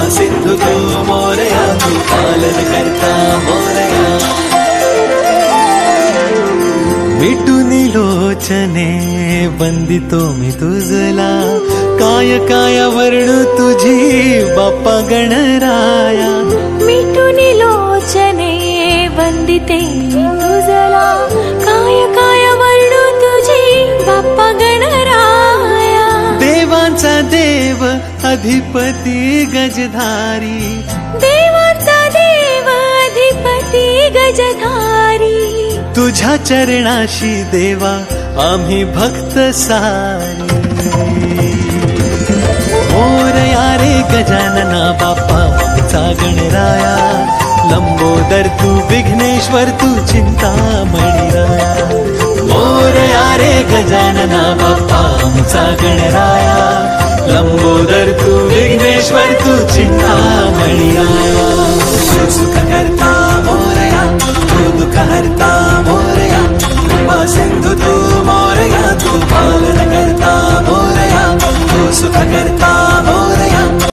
सिंधु तू मोरया, तू पालन करता मोरया. मिटूनी लोचने वंदितो मी तुझला, काय काय वर्णू तुझी बाप्पा गणराया. मिटूनी लोचने वंदिते मी तुझला, काय काय वर्णू तुझी बाप्पा गणराया. देवांचा देव अधिपती गजधारी, देवांचा देव अधिपती गजधारी. तुझ्या चरणाशी देवा आम्ही भक्त सारी. मोरया रे गजानना बाप्पा आमचा गणराया, लंबोदर तू विघ्नेश्वर तू चिंतामणी राया. मोरया रे गजानना बाप्पा आमचा गणराया, लंबोदर तू विघ्नेश्वर